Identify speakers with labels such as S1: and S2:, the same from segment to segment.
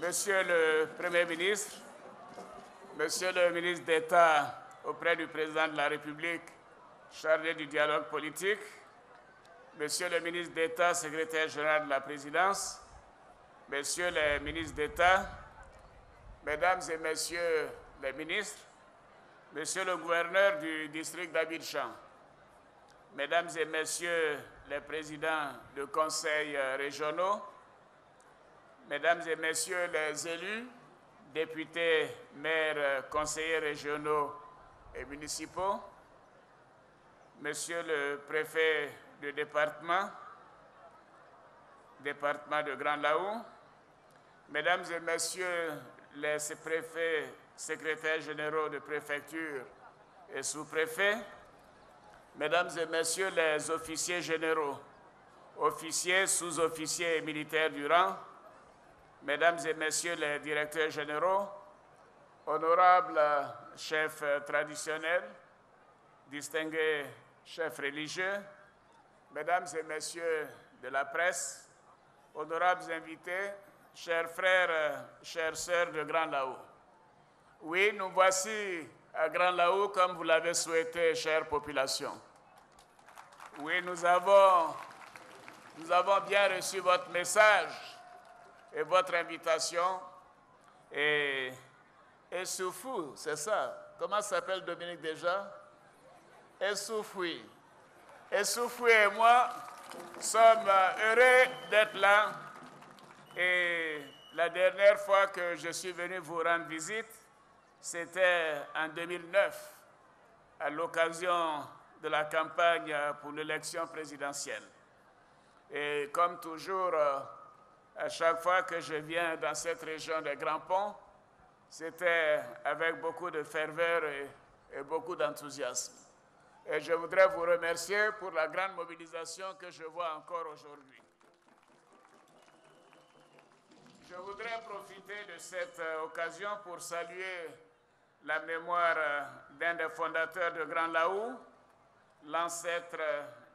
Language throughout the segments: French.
S1: Monsieur le Premier ministre, Monsieur le ministre d'État auprès du Président de la République, chargé du dialogue politique, Monsieur le ministre d'État, secrétaire général de la Présidence, Messieurs les ministres d'État, Mesdames et Messieurs les ministres, Monsieur le gouverneur du district d'Abidjan, Mesdames et Messieurs les présidents de conseils régionaux, Mesdames et Messieurs les élus, députés, maires, conseillers régionaux et municipaux, Monsieur le préfet du département de Grand Laou, Mesdames et Messieurs les préfets, secrétaires généraux de préfecture et sous-préfets, Mesdames et Messieurs les officiers généraux, officiers, sous-officiers et militaires du rang, Mesdames et Messieurs les directeurs généraux, honorables chefs traditionnels, distingués chefs religieux, Mesdames et Messieurs de la presse, honorables invités, chers frères, chères sœurs de Grand Laou. Oui, nous voici à Grand Laou comme vous l'avez souhaité, chère population. Oui, nous avons bien reçu votre message et votre invitation. Et Essoufou, c'est ça. Comment s'appelle Dominique déjà? Essoufoui. Essoufou et moi sommes heureux d'être là. Et la dernière fois que je suis venu vous rendre visite, c'était en 2009, à l'occasion de la campagne pour l'élection présidentielle. Et comme toujours, à chaque fois que je viens dans cette région des Grands Ponts, c'était avec beaucoup de ferveur et beaucoup d'enthousiasme. Et je voudrais vous remercier pour la grande mobilisation que je vois encore aujourd'hui. Je voudrais profiter de cette occasion pour saluer la mémoire d'un des fondateurs de Grand Laou, l'ancêtre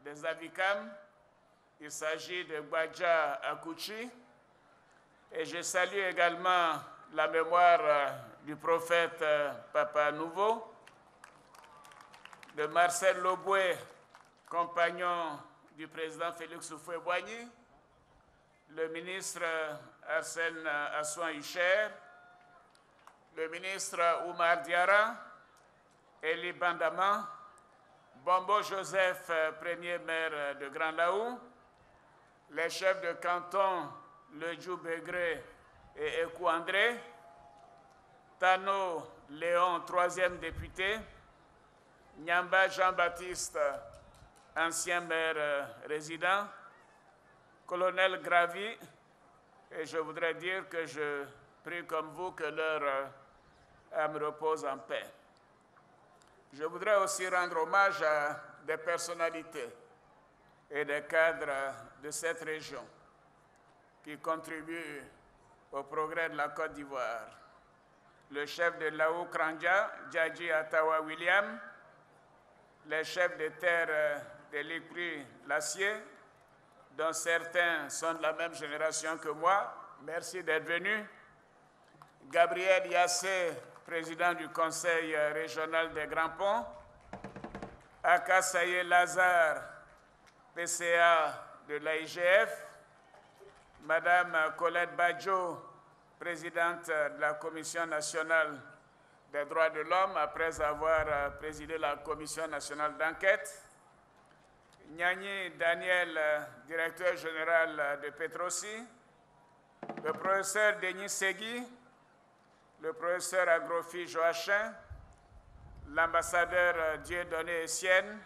S1: des Abikam. Il s'agit de Badja Akouchi. Et je salue également la mémoire du prophète Papa Nouveau, de Marcel Loboué, compagnon du président Félix Houphouët-Boigny, le ministre Arsène Assouan Hicher, le ministre Oumar Diarra, Elie Bandama, Bombo Joseph, premier maire de Grand Laou, les chefs de canton Ledjou Begré et Ekou André, Tano Léon, troisième député, Nyamba Jean-Baptiste, ancien maire résident, Colonel Gravy, et je voudrais dire que je prie comme vous que leur âme repose en paix. Je voudrais aussi rendre hommage à des personnalités et des cadres de cette région qui contribuent au progrès de la Côte d'Ivoire. Le chef de Laou Krandia, Djadji Attawa William, les chefs de terre de l'Ipri Lassier, dont certains sont de la même génération que moi. Merci d'être venus. Gabriel Yassé, président du Conseil régional des Grands Ponts. Akasaye Lazare, PCA de l'AIGF. Madame Colette Badjo, présidente de la Commission nationale des droits de l'homme, après avoir présidé la Commission nationale d'enquête. Nyani Daniel, directeur général de Petrosi, le professeur Denis Segui, le professeur Agrofi Joachim, l'ambassadeur Dieudonné Essienne,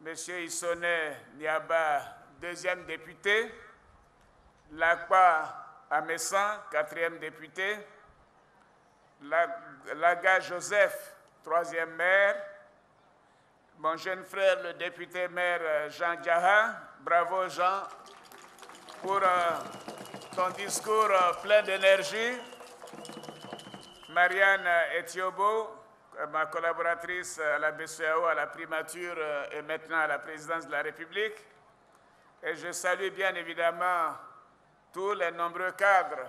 S1: M. Issoné Niaba, deuxième député, Lakpa Amessan, quatrième député, Laga Joseph, troisième maire, mon jeune frère, le député maire Jean Diaha. Bravo Jean pour ton discours plein d'énergie. Marianne Etiobo, ma collaboratrice à la BCEAO, à la primature et maintenant à la présidence de la République. Et je salue bien évidemment tous les nombreux cadres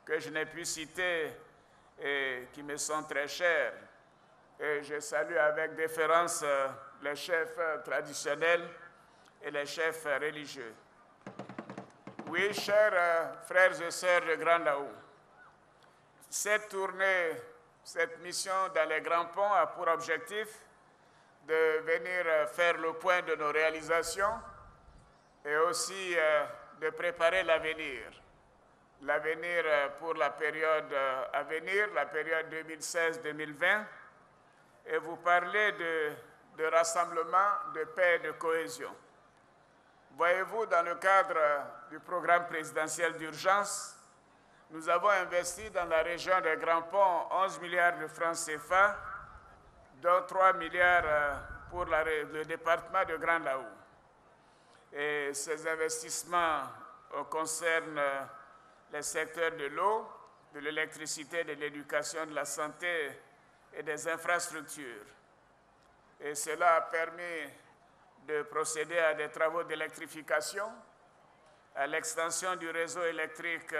S1: que je n'ai pu citer et qui me sont très chers. Et je salue avec déférence les chefs traditionnels et les chefs religieux. Oui, chers frères et sœurs de Grand Laou, cette tournée, cette mission dans les Grands Ponts a pour objectif de venir faire le point de nos réalisations et aussi de préparer l'avenir. L'avenir pour la période à venir, la période 2016-2020, et vous parler de rassemblement, de paix et de cohésion. Voyez-vous, dans le cadre du programme présidentiel d'urgence, nous avons investi dans la région des Grands Ponts 11 milliards de francs CFA, dont 3 milliards pour le département de Grand Laou. Et ces investissements concernent les secteurs de l'eau, de l'électricité, de l'éducation, de la santé et des infrastructures. Et cela a permis de procéder à des travaux d'électrification, à l'extension du réseau électrique,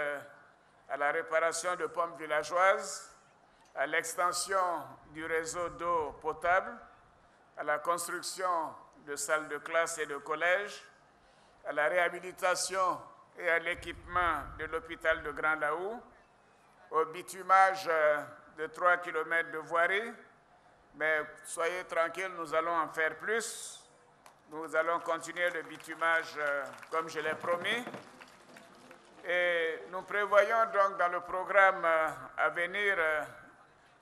S1: à la réparation de pompes villageoises, à l'extension du réseau d'eau potable, à la construction de salles de classe et de collèges, à la réhabilitation et à l'équipement de l'hôpital de Grand Laou, au bitumage de 3 km de voirie, mais soyez tranquilles, nous allons en faire plus. Nous allons continuer le bitumage comme je l'ai promis. Et nous prévoyons donc dans le programme à venir,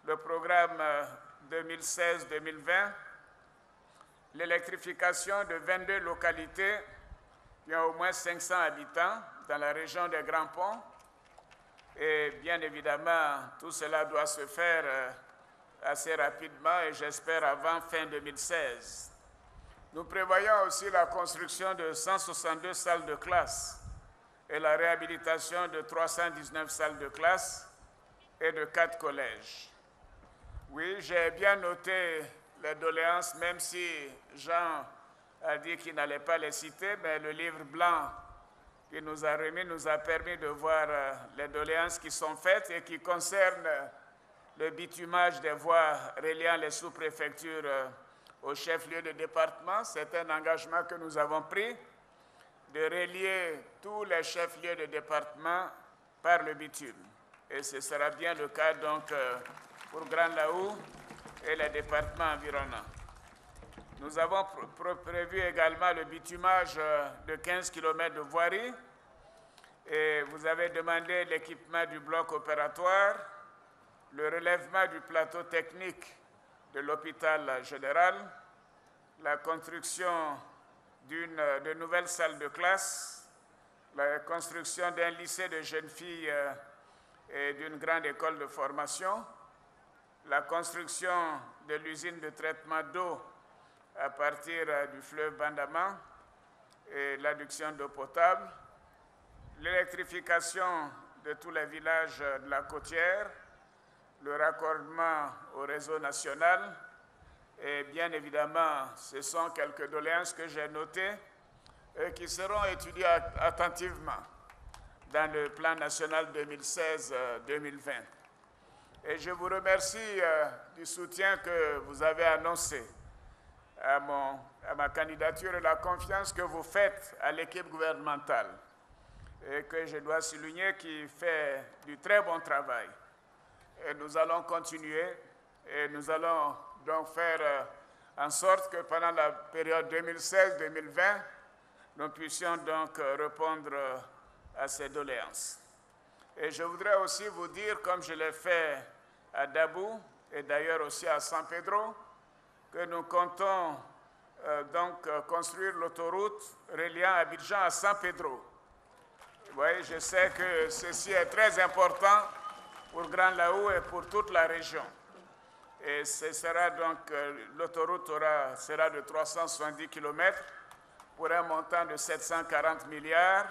S1: le programme 2016-2020, l'électrification de 22 localités qui ont au moins 500 habitants dans la région des Grands Ponts. Et bien évidemment, tout cela doit se faire assez rapidement et j'espère avant fin 2016. Nous prévoyons aussi la construction de 162 salles de classe et la réhabilitation de 319 salles de classe et de 4 collèges. Oui, j'ai bien noté les doléances, même si Jean a dit qu'il n'allait pas les citer, mais le livre blanc qu'il nous a remis nous a permis de voir les doléances qui sont faites et qui concernent le bitumage des voies reliant les sous-préfectures au chef-lieu de département. C'est un engagement que nous avons pris de relier tous les chefs-lieux de département par le bitume. Et ce sera bien le cas donc pour Grand Laou et les départements environnants. Nous avons prévu également le bitumage de 15 km de voirie et vous avez demandé l'équipement du bloc opératoire, le relèvement du plateau technique de l'hôpital général, la construction de nouvelles salles de classe, la construction d'un lycée de jeunes filles et d'une grande école de formation, la construction de l'usine de traitement d'eau à partir du fleuve Bandama et l'adduction d'eau potable, l'électrification de tous les villages de la côtière, le raccordement au réseau national et bien évidemment, ce sont quelques doléances que j'ai notées et qui seront étudiées attentivement dans le plan national 2016-2020. Et je vous remercie du soutien que vous avez annoncé à ma candidature et la confiance que vous faites à l'équipe gouvernementale et que je dois souligner qui fait du très bon travail. Et nous allons continuer et nous allons donc faire en sorte que pendant la période 2016-2020, nous puissions donc répondre à ces doléances. Et je voudrais aussi vous dire, comme je l'ai fait à Dabou et d'ailleurs aussi à San Pedro, que nous comptons donc construire l'autoroute reliant Abidjan à San Pedro. Vous voyez, je sais que ceci est très important pour Grand Laou et pour toute la région. Et ce sera donc, l'autoroute sera de 370 km pour un montant de 740 milliards.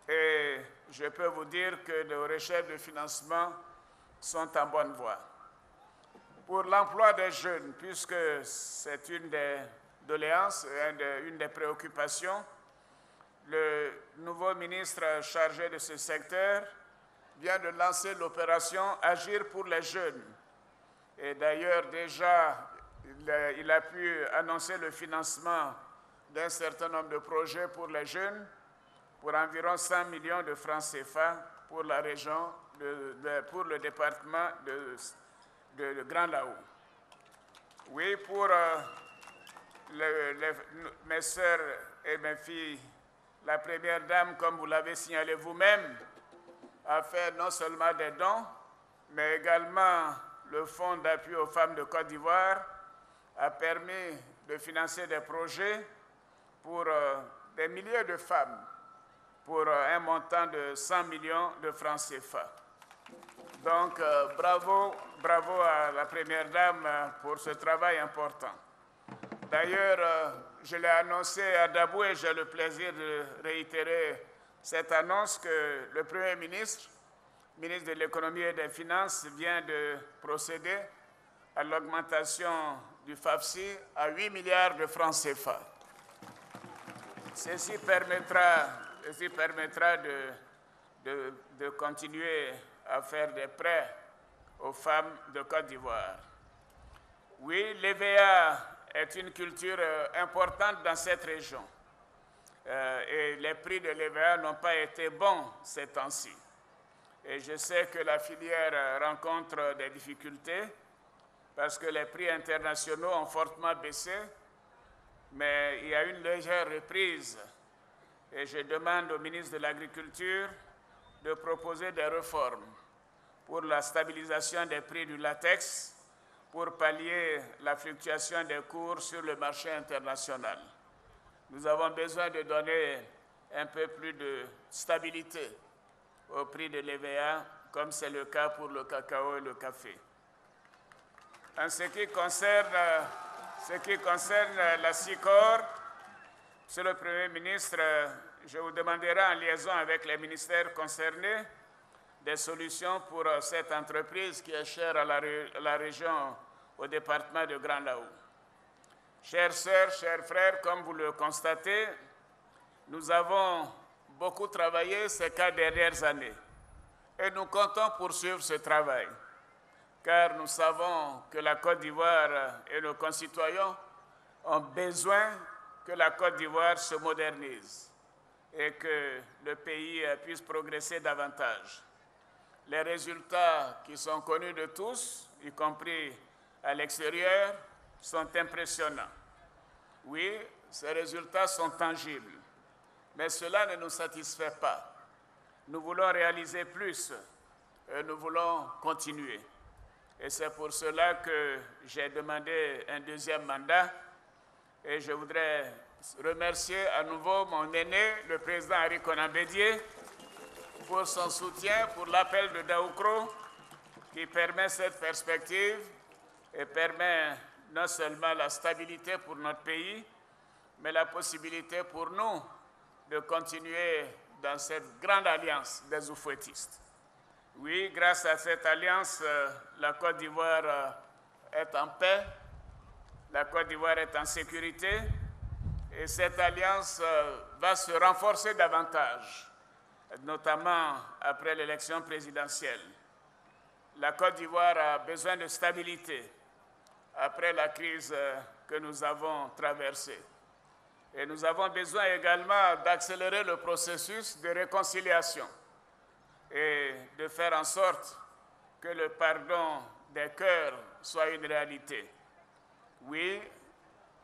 S1: Et je peux vous dire que les recherches de financement sont en bonne voie. Pour l'emploi des jeunes, puisque c'est une des doléances, une des préoccupations, le nouveau ministre chargé de ce secteur vient de lancer l'opération Agir pour les jeunes. Et d'ailleurs, déjà, il a pu annoncer le financement d'un certain nombre de projets pour les jeunes, pour environ 100 millions de francs CFA pour la région, pour le département de Grand Laou. Oui, pour mes sœurs et mes filles, la première dame, comme vous l'avez signalé vous-même, a fait non seulement des dons, mais également le Fonds d'appui aux femmes de Côte d'Ivoire a permis de financer des projets pour des milliers de femmes pour un montant de 100 millions de francs CFA. Donc, bravo à la Première Dame pour ce travail important. D'ailleurs, je l'ai annoncé à Dabou et j'ai le plaisir de réitérer cette annonce que le Premier ministre, ministre de l'Économie et des Finances, vient de procéder à l'augmentation du FAFSI à 8 milliards de francs CFA. Ceci permettra de continuer à faire des prêts aux femmes de Côte d'Ivoire. Oui, l'EVA est une culture importante dans cette région. Et les prix de l'EVA n'ont pas été bons ces temps-ci. Et je sais que la filière rencontre des difficultés parce que les prix internationaux ont fortement baissé, mais il y a une légère reprise. Et je demande au ministre de l'Agriculture de proposer des réformes pour la stabilisation des prix du latex, pour pallier la fluctuation des cours sur le marché international. Nous avons besoin de donner un peu plus de stabilité au prix de l'EVA, comme c'est le cas pour le cacao et le café. En ce qui concerne la SICOR, Monsieur le Premier ministre, je vous demanderai en liaison avec les ministères concernés des solutions pour cette entreprise qui est chère à la région, au département de Grand Laou. Chères sœurs, chers frères, comme vous le constatez, nous avons beaucoup travaillé ces 4 dernières années et nous comptons poursuivre ce travail car nous savons que la Côte d'Ivoire et nos concitoyens ont besoin que la Côte d'Ivoire se modernise et que le pays puisse progresser davantage. Les résultats qui sont connus de tous, y compris à l'extérieur, sont impressionnants. Oui, ces résultats sont tangibles, mais cela ne nous satisfait pas. Nous voulons réaliser plus et nous voulons continuer. Et c'est pour cela que j'ai demandé un deuxième mandat et je voudrais remercier à nouveau mon aîné, le président Henri Konan Bédié, pour son soutien, pour l'appel de Daoukro qui permet cette perspective et permet non seulement la stabilité pour notre pays, mais la possibilité pour nous de continuer dans cette grande alliance des oufouettistes. Oui, grâce à cette alliance, la Côte d'Ivoire est en paix, la Côte d'Ivoire est en sécurité et cette alliance va se renforcer davantage, notamment après l'élection présidentielle. La Côte d'Ivoire a besoin de stabilité après la crise que nous avons traversée. Et nous avons besoin également d'accélérer le processus de réconciliation et de faire en sorte que le pardon des cœurs soit une réalité. Oui,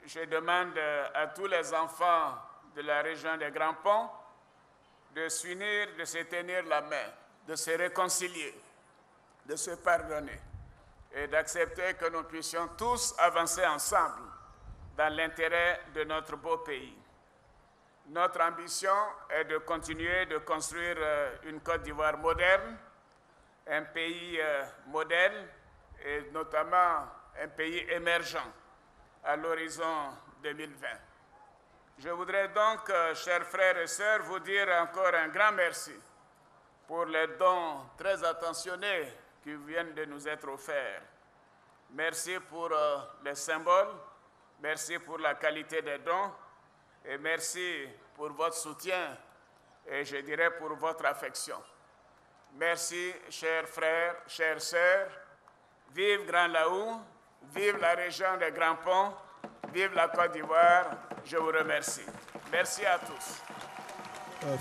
S1: je demande à tous les enfants de la région des Grands Ponts de s'unir, de se tenir la main, de se réconcilier, de se pardonner et d'accepter que nous puissions tous avancer ensemble dans l'intérêt de notre beau pays. Notre ambition est de continuer de construire une Côte d'Ivoire moderne, un pays modèle et notamment un pays émergent à l'horizon 2020. Je voudrais donc, chers frères et sœurs, vous dire encore un grand merci pour les dons très attentionnés qui viennent de nous être offerts. Merci pour les symboles, merci pour la qualité des dons et merci pour votre soutien et je dirais pour votre affection. Merci, chers frères, chères sœurs. Vive Grand Laou, vive la région des Grands Ponts, vive la Côte d'Ivoire. Je vous remercie. Merci à tous.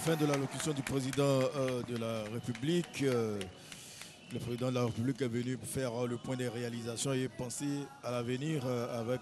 S2: Fin de l'allocution du président de la République. Le président de la République est venu faire le point des réalisations et penser à l'avenir avec